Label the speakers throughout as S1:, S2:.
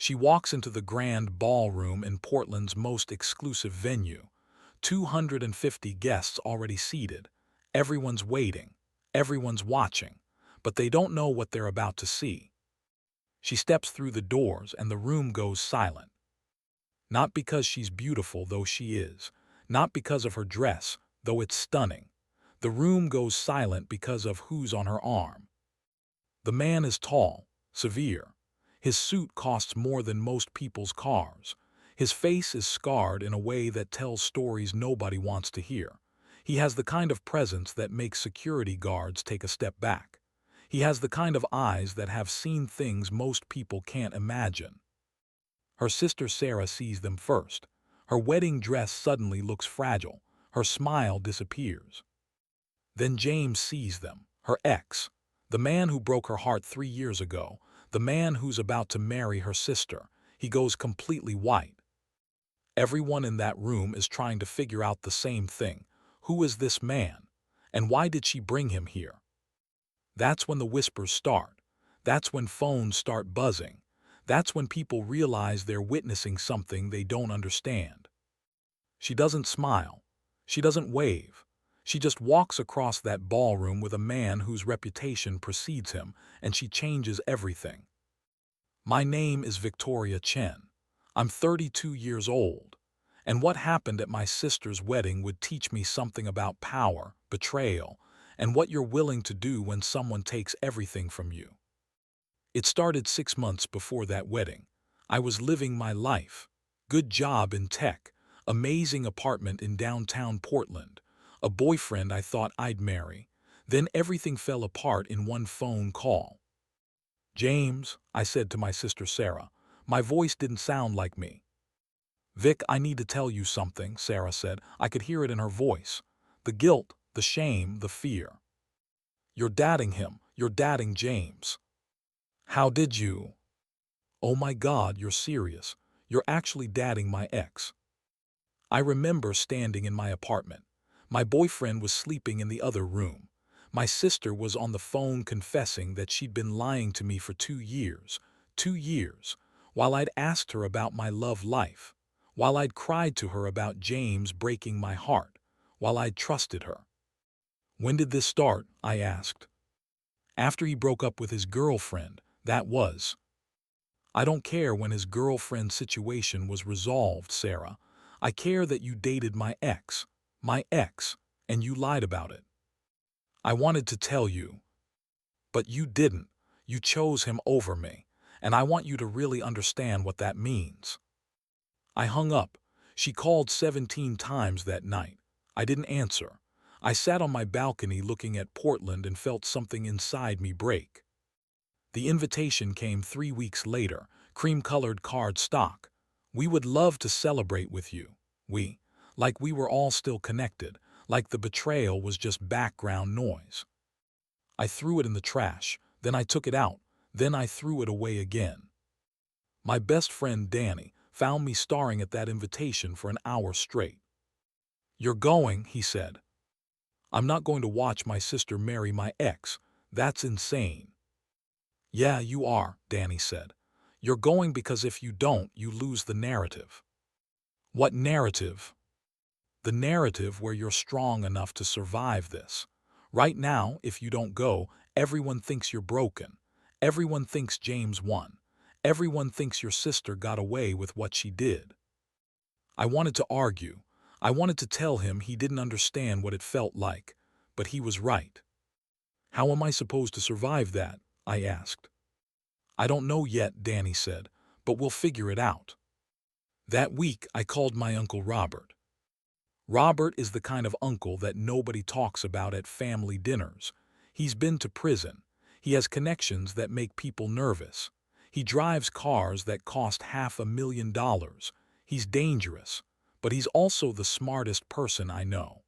S1: She walks into the grand ballroom in Portland's most exclusive venue. 250 guests already seated. Everyone's waiting. Everyone's watching. But they don't know what they're about to see. She steps through the doors and the room goes silent. Not because she's beautiful, though she is. Not because of her dress, though it's stunning. The room goes silent because of who's on her arm. The man is tall, severe. His suit costs more than most people's cars. His face is scarred in a way that tells stories nobody wants to hear. He has the kind of presence that makes security guards take a step back. He has the kind of eyes that have seen things most people can't imagine. Her sister Sarah sees them first. Her wedding dress suddenly looks fragile. Her smile disappears. Then James sees them, her ex, the man who broke her heart 3 years ago, the man who's about to marry her sister. He goes completely white. Everyone in that room is trying to figure out the same thing. Who is this man? And why did she bring him here? That's when the whispers start. That's when phones start buzzing. That's when people realize they're witnessing something they don't understand. She doesn't smile. She doesn't wave. She just walks across that ballroom with a man whose reputation precedes him, and she changes everything. My name is Victoria Chen. I'm 32 years old. And what happened at my sister's wedding would teach me something about power, betrayal, and what you're willing to do when someone takes everything from you. It started 6 months before that wedding. I was living my life. Good job in tech, amazing apartment in downtown Portland, a boyfriend I thought I'd marry. Then everything fell apart in one phone call. James, I said to my sister Sarah. My voice didn't sound like me. Vic, I need to tell you something, Sarah said. I could hear it in her voice. The guilt, the shame, the fear. You're dating him. You're dating James. How did you? Oh my God, you're serious. You're actually dating my ex. I remember standing in my apartment. My boyfriend was sleeping in the other room. My sister was on the phone confessing that she'd been lying to me for 2 years. 2 years. While I'd asked her about my love life. While I'd cried to her about James breaking my heart. While I'd trusted her. When did this start? I asked. After he broke up with his girlfriend, that was. I don't care when his girlfriend's situation was resolved, Sarah. I care that you dated my ex, and you lied about it. I wanted to tell you. But you didn't. You chose him over me, and I want you to really understand what that means. I hung up. She called 17 times that night. I didn't answer. I sat on my balcony looking at Portland and felt something inside me break. The invitation came 3 weeks later, cream-colored card stock. We would love to celebrate with you. Like we were all still connected, like the betrayal was just background noise. I threw it in the trash, then I took it out, then I threw it away again. My best friend Danny found me staring at that invitation for an hour straight. You're going, he said. I'm not going to watch my sister marry my ex. That's insane. Yeah, you are, Danny said. You're going because if you don't, you lose the narrative. What narrative? The narrative where you're strong enough to survive this. Right now, if you don't go, everyone thinks you're broken. Everyone thinks James won. Everyone thinks your sister got away with what she did. I wanted to argue. I wanted to tell him he didn't understand what it felt like, but he was right. How am I supposed to survive that? I asked. I don't know yet, Danny said, but we'll figure it out. That week, I called my Uncle Robert. Robert is the kind of uncle that nobody talks about at family dinners. He's been to prison. He has connections that make people nervous. He drives cars that cost $500,000. He's dangerous, but he's also the smartest person I know.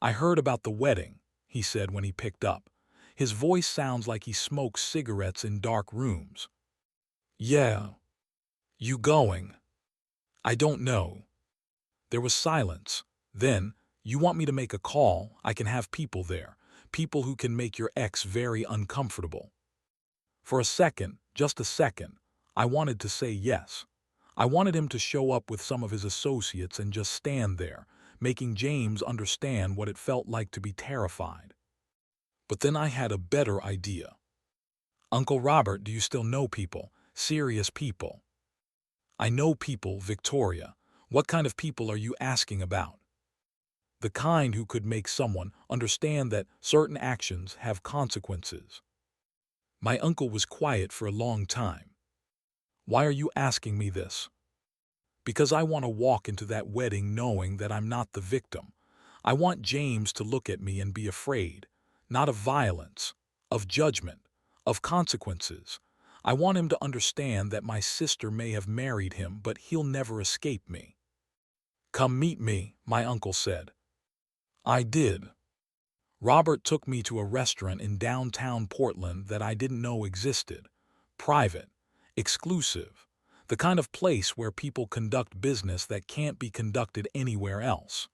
S1: I heard about the wedding, he said when he picked up. His voice sounds like he smokes cigarettes in dark rooms. Yeah. You going? I don't know. There was silence. Then, you want me to make a call? I can have people there. People who can make your ex very uncomfortable. For a second, just a second, I wanted to say yes. I wanted him to show up with some of his associates and just stand there, making James understand what it felt like to be terrified. But then I had a better idea. Uncle Robert, do you still know people? Serious people? I know people, Victoria. What kind of people are you asking about? The kind who could make someone understand that certain actions have consequences. My uncle was quiet for a long time. Why are you asking me this? Because I want to walk into that wedding knowing that I'm not the victim. I want James to look at me and be afraid, not of violence, of judgment, of consequences. I want him to understand that my sister may have married him, but he'll never escape me. Come meet me, my uncle said. I did. Robert took me to a restaurant in downtown Portland that I didn't know existed. Private, exclusive, the kind of place where people conduct business that can't be conducted anywhere else.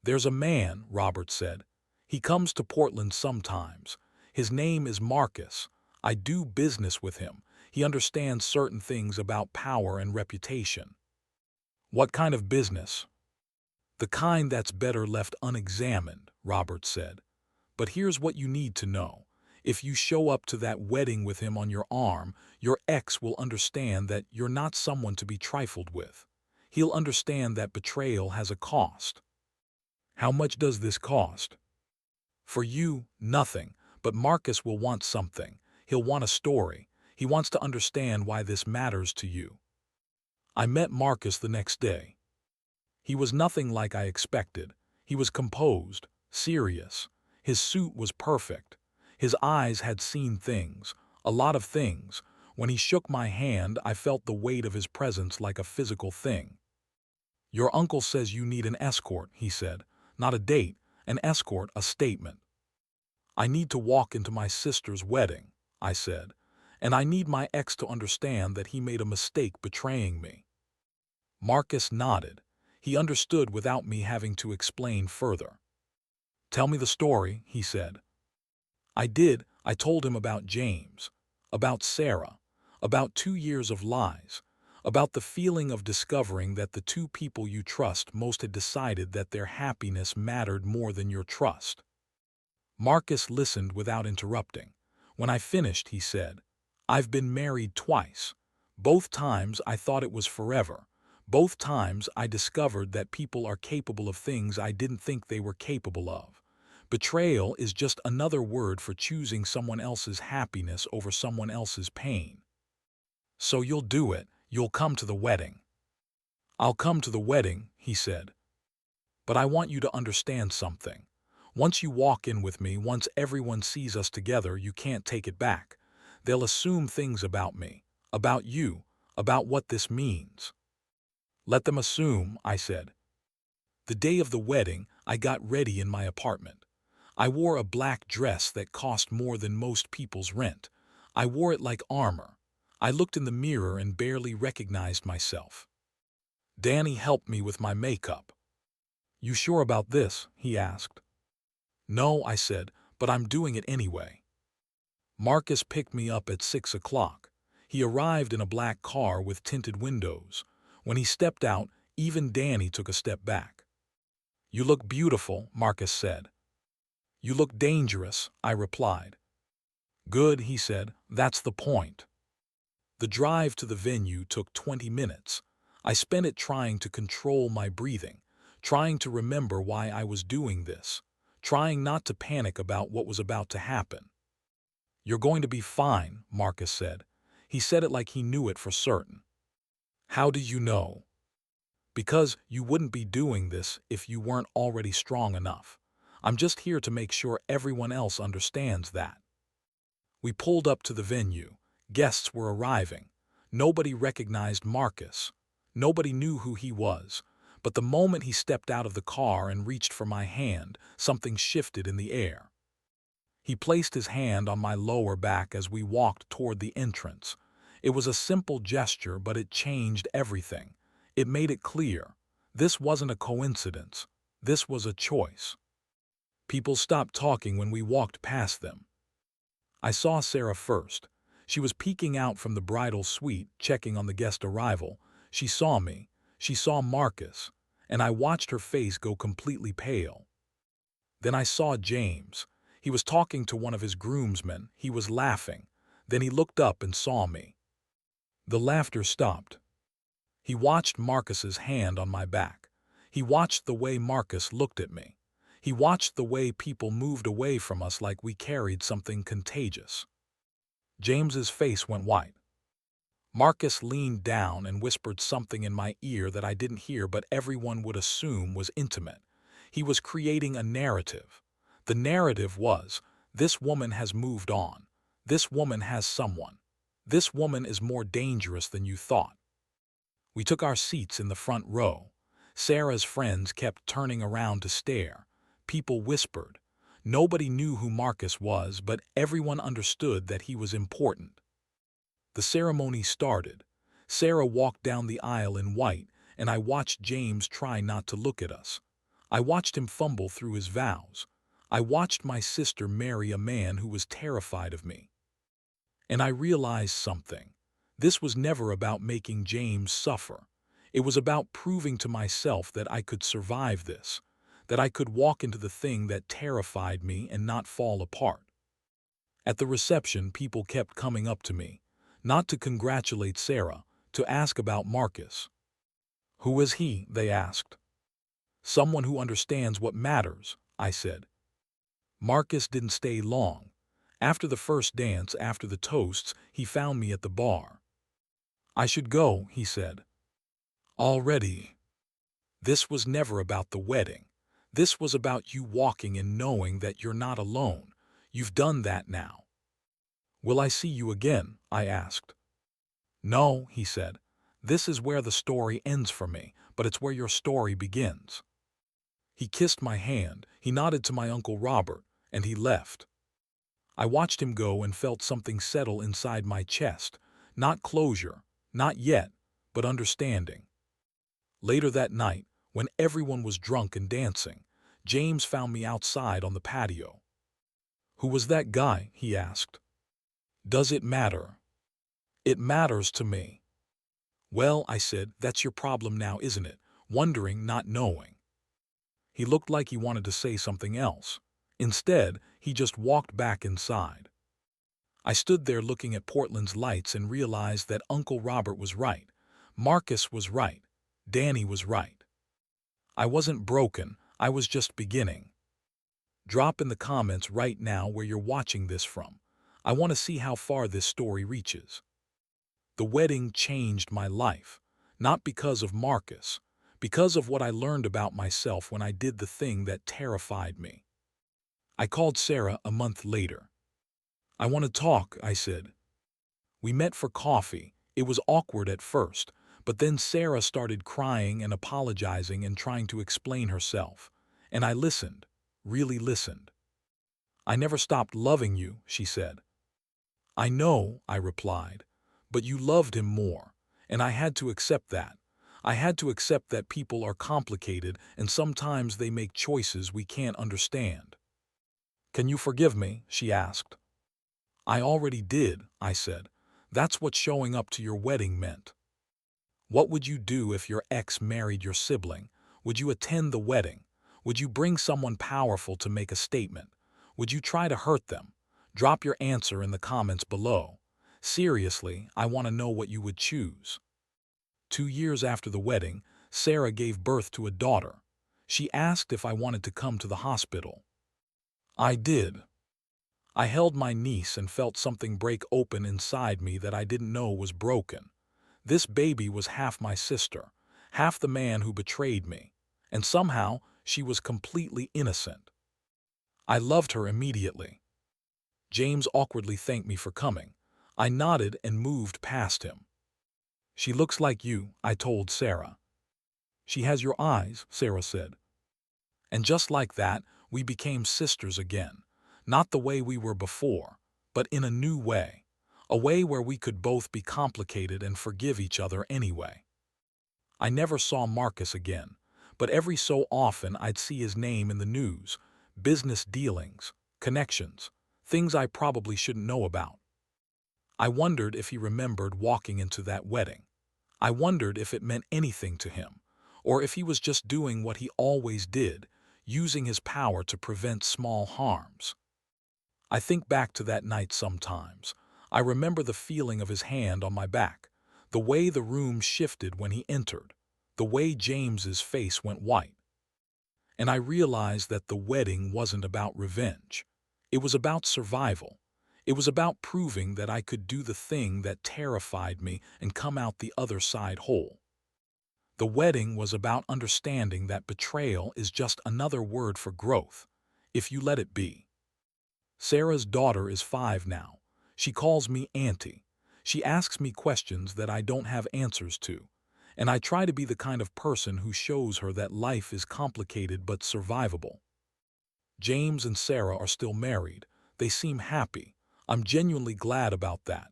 S1: There's a man, Robert said. He comes to Portland sometimes. His name is Marcus. I do business with him. He understands certain things about power and reputation. What kind of business? The kind that's better left unexamined, Robert said. But here's what you need to know. If you show up to that wedding with him on your arm, your ex will understand that you're not someone to be trifled with. He'll understand that betrayal has a cost. How much does this cost? For you, nothing, but Marcus will want something. He'll want a story. He wants to understand why this matters to you. I met Marcus the next day. He was nothing like I expected. He was composed, serious. His suit was perfect. His eyes had seen things, a lot of things. When he shook my hand, I felt the weight of his presence like a physical thing. Your uncle says you need an escort, he said. Not a date, an escort, a statement. I need to walk into my sister's wedding, I said, and I need my ex to understand that he made a mistake betraying me. Marcus nodded. He understood without me having to explain further. Tell me the story, he said. I did. I told him about James, about Sarah, about 2 years of lies, about the feeling of discovering that the two people you trust most had decided that their happiness mattered more than your trust. Marcus listened without interrupting. When I finished, he said, I've been married twice. Both times I thought it was forever. Both times I discovered that people are capable of things I didn't think they were capable of. Betrayal is just another word for choosing someone else's happiness over someone else's pain. So you'll do it. You'll come to the wedding. I'll come to the wedding, he said. But I want you to understand something. Once you walk in with me, once everyone sees us together, you can't take it back. They'll assume things about me, about you, about what this means. Let them assume, I said. The day of the wedding, I got ready in my apartment. I wore a black dress that cost more than most people's rent. I wore it like armor. I looked in the mirror and barely recognized myself. Danny helped me with my makeup. You sure about this? He asked. No, I said, but I'm doing it anyway. Marcus picked me up at 6 o'clock. He arrived in a black car with tinted windows. When he stepped out, even Danny took a step back. You look beautiful, Marcus said. You look dangerous, I replied. Good, he said, that's the point. The drive to the venue took 20 minutes. I spent it trying to control my breathing, trying to remember why I was doing this, trying not to panic about what was about to happen. You're going to be fine, Marcus said. He said it like he knew it for certain. How do you know? Because you wouldn't be doing this if you weren't already strong enough. I'm just here to make sure everyone else understands that. We pulled up to the venue. Guests were arriving. Nobody recognized Marcus. Nobody knew who he was. But the moment he stepped out of the car and reached for my hand, something shifted in the air. He placed his hand on my lower back as we walked toward the entrance. It was a simple gesture, but it changed everything. It made it clear. This wasn't a coincidence. This was a choice. People stopped talking when we walked past them. I saw Sarah first. She was peeking out from the bridal suite, checking on the guest arrival. She saw me. She saw Marcus, and I watched her face go completely pale. Then I saw James. He was talking to one of his groomsmen. He was laughing. Then he looked up and saw me. The laughter stopped. He watched Marcus's hand on my back. He watched the way Marcus looked at me. He watched the way people moved away from us like we carried something contagious. James's face went white. Marcus leaned down and whispered something in my ear that I didn't hear but everyone would assume was intimate. He was creating a narrative. The narrative was, this woman has moved on. This woman has someone. This woman is more dangerous than you thought. We took our seats in the front row. Sarah's friends kept turning around to stare. People whispered. Nobody knew who Marcus was, but everyone understood that he was important. The ceremony started. Sarah walked down the aisle in white, and I watched James try not to look at us. I watched him fumble through his vows. I watched my sister marry a man who was terrified of me. And I realized something. This was never about making James suffer. It was about proving to myself that I could survive this, that I could walk into the thing that terrified me and not fall apart. At the reception, people kept coming up to me, not to congratulate Sarah, to ask about Marcus. Who is he? They asked. Someone who understands what matters, I said. Marcus didn't stay long. After the first dance, after the toasts, he found me at the bar. I should go, he said. Already. This was never about the wedding. This was about you walking and knowing that you're not alone. You've done that now. Will I see you again? I asked. No, he said. This is where the story ends for me, but it's where your story begins. He kissed my hand, he nodded to my Uncle Robert, and he left. I watched him go and felt something settle inside my chest. Not closure, not yet, but understanding. Later that night, when everyone was drunk and dancing, James found me outside on the patio. Who was that guy? He asked. Does it matter? It matters to me. Well, I said, that's your problem now, isn't it? Wondering, not knowing. He looked like he wanted to say something else. Instead, he just walked back inside. I stood there looking at Portland's lights and realized that Uncle Robert was right. Marcus was right. Danny was right. I wasn't broken, I was just beginning. Drop in the comments right now where you're watching this from. I want to see how far this story reaches. The wedding changed my life, not because of Marcus, because of what I learned about myself when I did the thing that terrified me. I called Sarah a month later. I want to talk, I said. We met for coffee. It was awkward at first, but then Sarah started crying and apologizing and trying to explain herself. And I listened, really listened. I never stopped loving you, she said. I know, I replied, but you loved him more, and I had to accept that. I had to accept that people are complicated and sometimes they make choices we can't understand. Can you forgive me? She asked. I already did, I said. That's what showing up to your wedding meant. What would you do if your ex married your sibling? Would you attend the wedding? Would you bring someone powerful to make a statement? Would you try to hurt them? Drop your answer in the comments below. Seriously, I want to know what you would choose. 2 years after the wedding, Sarah gave birth to a daughter. She asked if I wanted to come to the hospital. I did. I held my niece and felt something break open inside me that I didn't know was broken. This baby was half my sister, half the man who betrayed me, and somehow she was completely innocent. I loved her immediately. James awkwardly thanked me for coming. I nodded and moved past him. She looks like you, I told Sarah. She has your eyes, Sarah said. And just like that, we became sisters again. Not the way we were before, but in a new way. A way where we could both be complicated and forgive each other anyway. I never saw Marcus again, but every so often I'd see his name in the news, business dealings, connections, things I probably shouldn't know about. I wondered if he remembered walking into that wedding. I wondered if it meant anything to him, or if he was just doing what he always did, using his power to prevent small harms. I think back to that night sometimes. I remember the feeling of his hand on my back, the way the room shifted when he entered, the way James's face went white. And I realized that the wedding wasn't about revenge. It was about survival. It was about proving that I could do the thing that terrified me and come out the other side whole. The wedding was about understanding that betrayal is just another word for growth, if you let it be. Sarah's daughter is 5 now. She calls me auntie. She asks me questions that I don't have answers to, and I try to be the kind of person who shows her that life is complicated but survivable. James and Sarah are still married. They seem happy. I'm genuinely glad about that.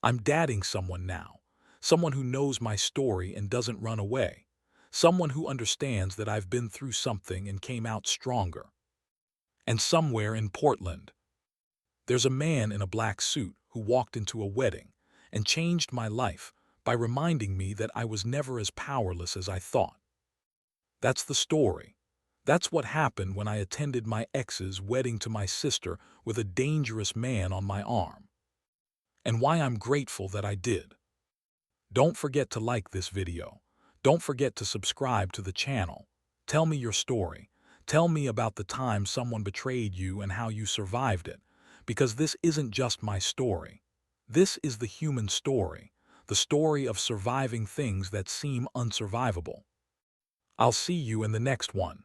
S1: I'm dating someone now, someone who knows my story and doesn't run away, someone who understands that I've been through something and came out stronger. And somewhere in Portland, there's a man in a black suit who walked into a wedding and changed my life by reminding me that I was never as powerless as I thought. That's the story. That's what happened when I attended my ex's wedding to my sister with a dangerous man on my arm. And why I'm grateful that I did. Don't forget to like this video. Don't forget to subscribe to the channel. Tell me your story. Tell me about the time someone betrayed you and how you survived it. Because this isn't just my story. This is the human story. The story of surviving things that seem unsurvivable. I'll see you in the next one.